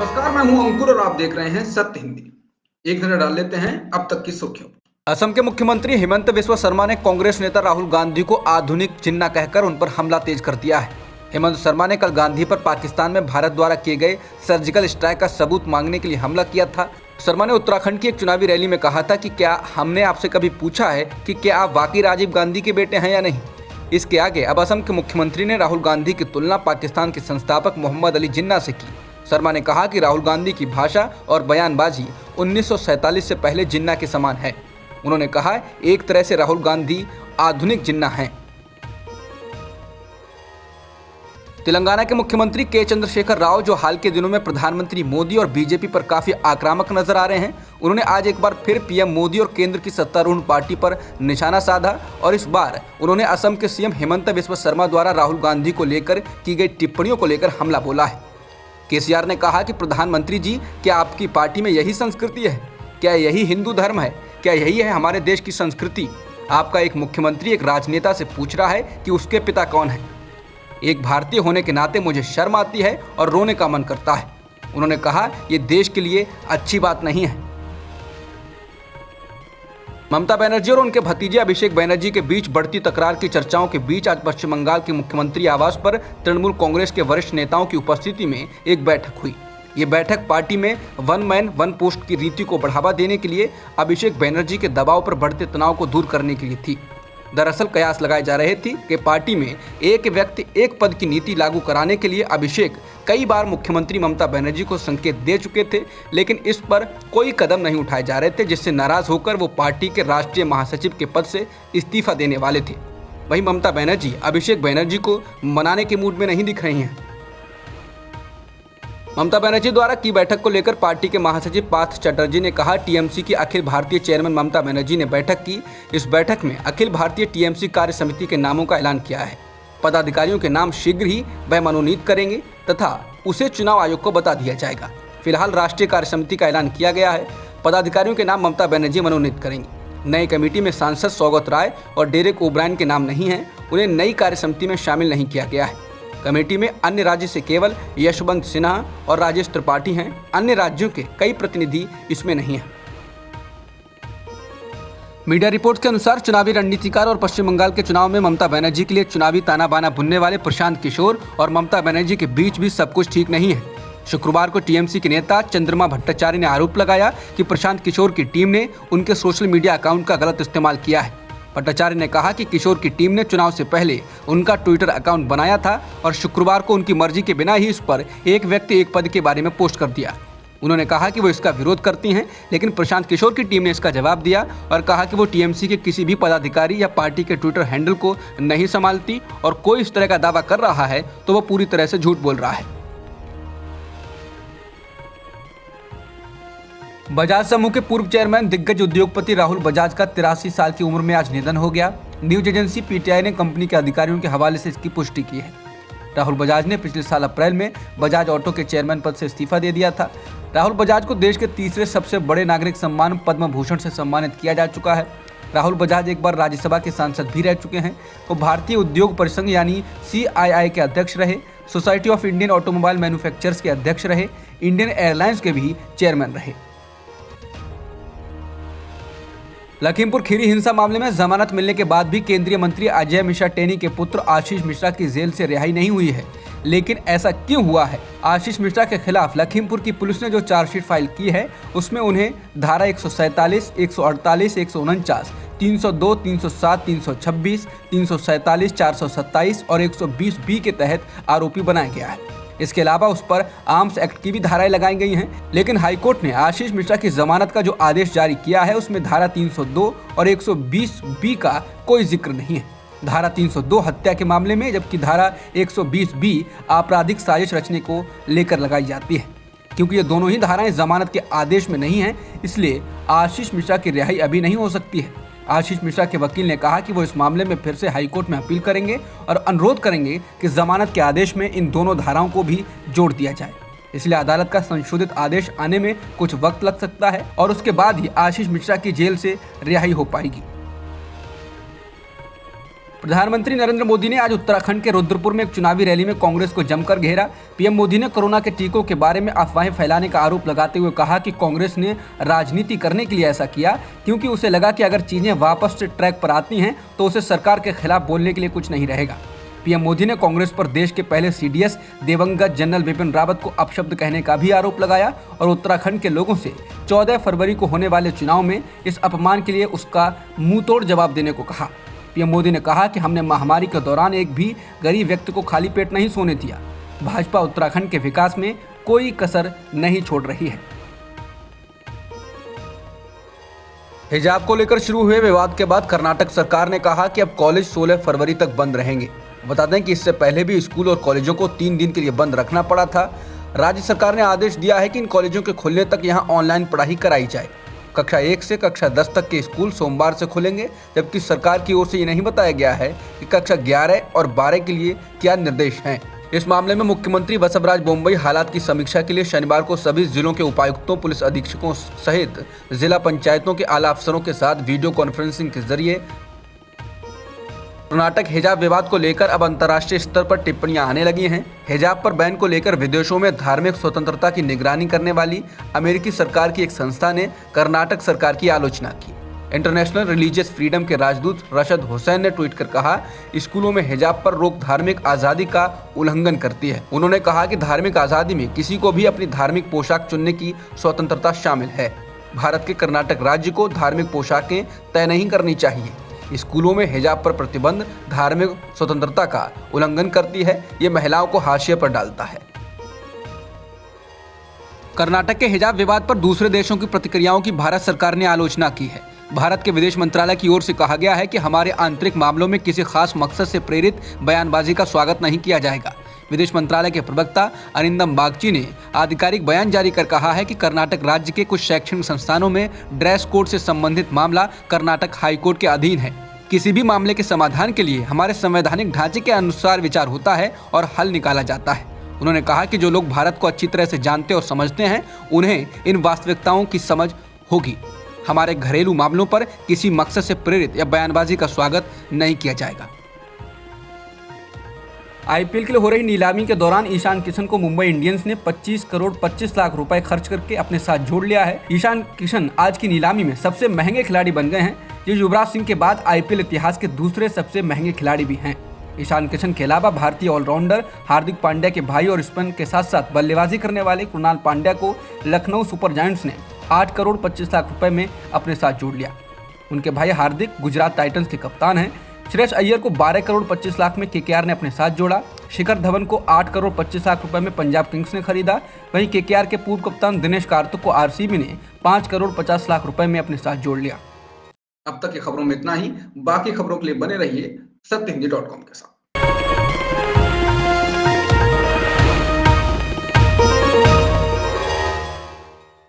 नमस्कार, मैं हूं अंकुर और आप देख रहे हैं सत्य हिंदी। एक नजर डाल लेते हैं अब तक की सुर्खियों। असम के मुख्यमंत्री हिमंत बिस्वा शर्मा ने कांग्रेस नेता राहुल गांधी को आधुनिक जिन्ना कहकर उन पर हमला तेज कर दिया है। हेमंत शर्मा ने कल गांधी पर पाकिस्तान में भारत द्वारा किए गए सर्जिकल स्ट्राइक का सबूत मांगने के लिए हमला किया था। शर्मा ने उत्तराखंड की एक चुनावी रैली में कहा था कि क्या हमने आपसे कभी पूछा है कि क्या आप वाकई राजीव गांधी के बेटे हैं या नहीं। इसके आगे अब असम के मुख्यमंत्री ने राहुल गांधी की तुलना पाकिस्तान के संस्थापक मोहम्मद अली जिन्ना से की। शर्मा ने कहा कि राहुल गांधी की भाषा और बयानबाजी 1947 से पहले जिन्ना के समान है। उन्होंने कहा एक तरह से राहुल गांधी आधुनिक जिन्ना हैं। तेलंगाना के मुख्यमंत्री के चंद्रशेखर राव, जो हाल के दिनों में प्रधानमंत्री मोदी और बीजेपी पर काफी आक्रामक नजर आ रहे हैं, उन्होंने आज एक बार फिर पीएम मोदी और केंद्र की सत्तारूढ़ पार्टी पर निशाना साधा और इस बार उन्होंने असम के सीएम हिमंत बिस्वा शर्मा द्वारा राहुल गांधी को लेकर की गई टिप्पणियों को लेकर हमला बोला है। केसीआर ने कहा कि प्रधानमंत्री जी, क्या आपकी पार्टी में यही संस्कृति है? क्या यही हिंदू धर्म है? क्या यही है हमारे देश की संस्कृति? आपका एक मुख्यमंत्री एक राजनेता से पूछ रहा है कि उसके पिता कौन है। एक भारतीय होने के नाते मुझे शर्म आती है और रोने का मन करता है। उन्होंने कहा ये देश के लिए अच्छी बात नहीं है। ममता बनर्जी और उनके भतीजे अभिषेक बनर्जी के बीच बढ़ती तकरार की चर्चाओं के बीच आज पश्चिम बंगाल के मुख्यमंत्री आवास पर तृणमूल कांग्रेस के वरिष्ठ नेताओं की उपस्थिति में एक बैठक हुई। ये बैठक पार्टी में वन मैन वन पोस्ट की रीति को बढ़ावा देने के लिए अभिषेक बनर्जी के दबाव पर बढ़ते तनाव को दूर करने के लिए थी। दरअसल कयास लगाए जा रहे थे कि पार्टी में एक व्यक्ति एक पद की नीति लागू कराने के लिए अभिषेक कई बार मुख्यमंत्री ममता बनर्जी को संकेत दे चुके थे, लेकिन इस पर कोई कदम नहीं उठाए जा रहे थे, जिससे नाराज होकर वो पार्टी के राष्ट्रीय महासचिव के पद से इस्तीफा देने वाले थे। वहीं ममता बनर्जी अभिषेक बनर्जी को मनाने के मूड में नहीं दिख रही हैं। ममता बनर्जी द्वारा की बैठक को लेकर पार्टी के महासचिव पार्थ चटर्जी ने कहा, टीएमसी की अखिल भारतीय चेयरमैन ममता बनर्जी ने बैठक की। इस बैठक में अखिल भारतीय टीएमसी कार्य समिति के नामों का ऐलान किया है। पदाधिकारियों के नाम शीघ्र ही वह मनोनीत करेंगे तथा उसे चुनाव आयोग को बता दिया जाएगा। फिलहाल राष्ट्रीय कार्य समिति का ऐलान किया गया है। पदाधिकारियों के नाम ममता बनर्जी मनोनीत करेंगी। नई कमेटी में सांसद सौगत राय और डेरेक ओब्रायन के नाम नहीं हैं। उन्हें नई कार्य समिति में शामिल नहीं किया गया है। कमेटी में अन्य राज्य से केवल यशवंत सिन्हा और राजेश त्रिपाठी हैं। अन्य राज्यों के कई प्रतिनिधि इसमें नहीं हैं। मीडिया रिपोर्ट्स के अनुसार चुनावी रणनीतिकार और पश्चिम बंगाल के चुनाव में ममता बनर्जी के लिए चुनावी ताना बाना बुनने वाले प्रशांत किशोर और ममता बनर्जी के बीच भी सब कुछ ठीक नहीं है। शुक्रवार को टीएमसी के नेता चंद्रमा भट्टाचार्य ने आरोप लगाया कि प्रशांत किशोर की टीम ने उनके सोशल मीडिया अकाउंट का गलत इस्तेमाल किया है। भट्टाचार्य ने कहा कि किशोर की टीम ने चुनाव से पहले उनका ट्विटर अकाउंट बनाया था और शुक्रवार को उनकी मर्जी के बिना ही इस पर एक व्यक्ति एक पद के बारे में पोस्ट कर दिया। उन्होंने कहा कि वो इसका विरोध करती हैं, लेकिन प्रशांत किशोर की टीम ने इसका जवाब दिया और कहा कि वो टीएमसी के किसी भी पदाधिकारी या पार्टी के ट्विटर हैंडल को नहीं संभालती और कोई इस तरह का दावा कर रहा है तो वो पूरी तरह से झूठ बोल रहा है। बजाज समूह के पूर्व चेयरमैन दिग्गज उद्योगपति राहुल बजाज का 83 साल की उम्र में आज निधन हो गया। न्यूज एजेंसी पीटीआई ने कंपनी के अधिकारियों के हवाले से इसकी पुष्टि की है। राहुल बजाज ने पिछले साल अप्रैल में बजाज ऑटो के चेयरमैन पद से इस्तीफा दे दिया था। राहुल बजाज को देश के तीसरे सबसे बड़े नागरिक सम्मान पद्म भूषण से सम्मानित किया जा चुका है। राहुल बजाज एक बार राज्यसभा के सांसद भी रह चुके हैं। वो भारतीय उद्योग परिसंघ यानी CII के अध्यक्ष रहे, society of Indian automobile manufacturers के अध्यक्ष रहे, इंडियन एयरलाइंस के भी चेयरमैन रहे। लखीमपुर खीरी हिंसा मामले में जमानत मिलने के बाद भी केंद्रीय मंत्री अजय मिश्रा टेनी के पुत्र आशीष मिश्रा की जेल से रिहाई नहीं हुई है। लेकिन ऐसा क्यों हुआ है? आशीष मिश्रा के खिलाफ लखीमपुर की पुलिस ने जो चार्जशीट फाइल की है उसमें उन्हें धारा 147, 148, 149, 302, 307, 326, 347, 427 और 120B के तहत आरोपी बनाया गया है। इसके अलावा उस पर आर्म्स एक्ट की भी धाराएं लगाई गई हैं, लेकिन हाईकोर्ट ने आशीष मिश्रा की जमानत का जो आदेश जारी किया है उसमें धारा 302 और 120B का कोई जिक्र नहीं है। धारा 302 हत्या के मामले में, जबकि धारा 120B आपराधिक साजिश रचने को लेकर लगाई जाती है। क्योंकि ये दोनों ही धाराएं जमानत के आदेश में नहीं है, इसलिए आशीष मिश्रा की रिहाई अभी नहीं हो सकती है। आशीष मिश्रा के वकील ने कहा कि वो इस मामले में फिर से हाईकोर्ट में अपील करेंगे और अनुरोध करेंगे कि जमानत के आदेश में इन दोनों धाराओं को भी जोड़ दिया जाए। इसलिए अदालत का संशोधित आदेश आने में कुछ वक्त लग सकता है और उसके बाद ही आशीष मिश्रा की जेल से रिहाई हो पाएगी। प्रधानमंत्री नरेंद्र मोदी ने आज उत्तराखंड के रुद्रपुर में एक चुनावी रैली में कांग्रेस को जमकर घेरा। पीएम मोदी ने कोरोना के टीकों के बारे में अफवाहें फैलाने का आरोप लगाते हुए कहा कि कांग्रेस ने राजनीति करने के लिए ऐसा किया, क्योंकि उसे लगा कि अगर चीजें वापस से ट्रैक पर आती हैं तो उसे सरकार के खिलाफ बोलने के लिए कुछ नहीं रहेगा। पीएम मोदी ने कांग्रेस पर देश के पहले सीडीएस दिवंगत जनरल बिपिन रावत को अपशब्द कहने का भी आरोप लगाया और उत्तराखंड के लोगों से 14 फरवरी को होने वाले चुनाव में इस अपमान के लिए उसका मुंहतोड़ जवाब देने को कहा। पीएम मोदी ने कहा कि हमने महामारी के दौरान एक भी गरीब व्यक्ति को खाली पेट नहीं सोने दिया। भाजपा उत्तराखंड के विकास में कोई कसर नहीं छोड़ रही है। हिजाब को लेकर शुरू हुए विवाद के बाद कर्नाटक सरकार ने कहा कि अब कॉलेज 16 फरवरी तक बंद रहेंगे। बता दें कि इससे पहले भी स्कूल और कॉलेजों को 3 दिन के लिए बंद रखना पड़ा था। राज्य सरकार ने आदेश दिया है कि इन कॉलेजों के खुलने तक यहां ऑनलाइन पढ़ाई कराई जाए। कक्षा 1 से कक्षा 10 तक के स्कूल सोमवार से खुलेंगे, जबकि सरकार की ओर से ये नहीं बताया गया है कि कक्षा 11 और 12 के लिए क्या निर्देश हैं। इस मामले में मुख्यमंत्री बसवराज बोम्मई हालात की समीक्षा के लिए शनिवार को सभी जिलों के उपायुक्तों, पुलिस अधीक्षकों सहित जिला पंचायतों के आला अफसरों के साथ वीडियो कॉन्फ्रेंसिंग के जरिए कर्नाटक हिजाब विवाद को लेकर अब अंतर्राष्ट्रीय स्तर पर टिप्पणियां आने लगी हैं। हिजाब पर बैन को लेकर विदेशों में धार्मिक स्वतंत्रता की निगरानी करने वाली अमेरिकी सरकार की एक संस्था ने कर्नाटक सरकार की आलोचना की। इंटरनेशनल रिलीजियस फ्रीडम के राजदूत रशद हुसैन ने ट्वीट कर कहा, स्कूलों में हिजाब पर रोक धार्मिक आज़ादी का उल्लंघन करती है। उन्होंने कहा कि धार्मिक आज़ादी में किसी को भी अपनी धार्मिक पोशाक चुनने की स्वतंत्रता शामिल है। भारत के कर्नाटक राज्य को धार्मिक पोशाकें तय नहीं करनी चाहिए। स्कूलों में हिजाब पर प्रतिबंध धार्मिक स्वतंत्रता का उल्लंघन करती है, ये महिलाओं को हाशिए पर डालता है। कर्नाटक के हिजाब विवाद पर दूसरे देशों की प्रतिक्रियाओं की भारत सरकार ने आलोचना की है। भारत के विदेश मंत्रालय की ओर से कहा गया है कि हमारे आंतरिक मामलों में किसी खास मकसद से प्रेरित बयानबाजी का स्वागत नहीं किया जाएगा। विदेश मंत्रालय के प्रवक्ता अरिंदम बागची ने आधिकारिक बयान जारी कर कहा है कि कर्नाटक राज्य के कुछ शैक्षणिक संस्थानों में ड्रेस कोड से संबंधित मामला कर्नाटक हाईकोर्ट के अधीन है। किसी भी मामले के समाधान के लिए हमारे संवैधानिक ढांचे के अनुसार विचार होता है और हल निकाला जाता है। उन्होंने कहा कि जो लोग भारत को अच्छी तरह से जानते और समझते हैं, उन्हें इन वास्तविकताओं की समझ होगी। हमारे घरेलू मामलों पर किसी मकसद से प्रेरित या बयानबाजी का स्वागत नहीं किया जाएगा। आईपीएल के लिए हो रही नीलामी के दौरान ईशान किशन को मुंबई इंडियंस ने 25 करोड़ 25 लाख रुपए खर्च करके अपने साथ जोड़ लिया है। ईशान किशन आज की नीलामी में सबसे महंगे खिलाड़ी बन गए हैं। ये युवराज सिंह के बाद आईपीएल इतिहास के दूसरे सबसे महंगे खिलाड़ी भी हैं। ईशान किशन के अलावा भारतीय ऑलराउंडर हार्दिक पांड्या के भाई और स्पिन के साथ साथ बल्लेबाजी करने वाले कृणाल पांड्या को लखनऊ सुपर जायंट्स ने 8 करोड़ 25 लाख रुपए में अपने साथ जोड़ लिया। उनके भाई हार्दिक गुजरात टाइटंस के कप्तान हैं। श्रेयस अय्यर को 12 करोड़ 25 लाख में केकेआर ने अपने साथ जोड़ा। शिखर धवन को 8 करोड़ 25 लाख रुपए में पंजाब किंग्स ने खरीदा। वहीं केकेआर के पूर्व कप्तान दिनेश कार्तिक को आरसीबी ने 5 करोड़ 50 लाख रुपए में अपने साथ जोड़ लिया। अब तक की खबरों में इतना ही। बाकी खबरों के लिए बने रहिए सत्यहिंदी.com के साथ।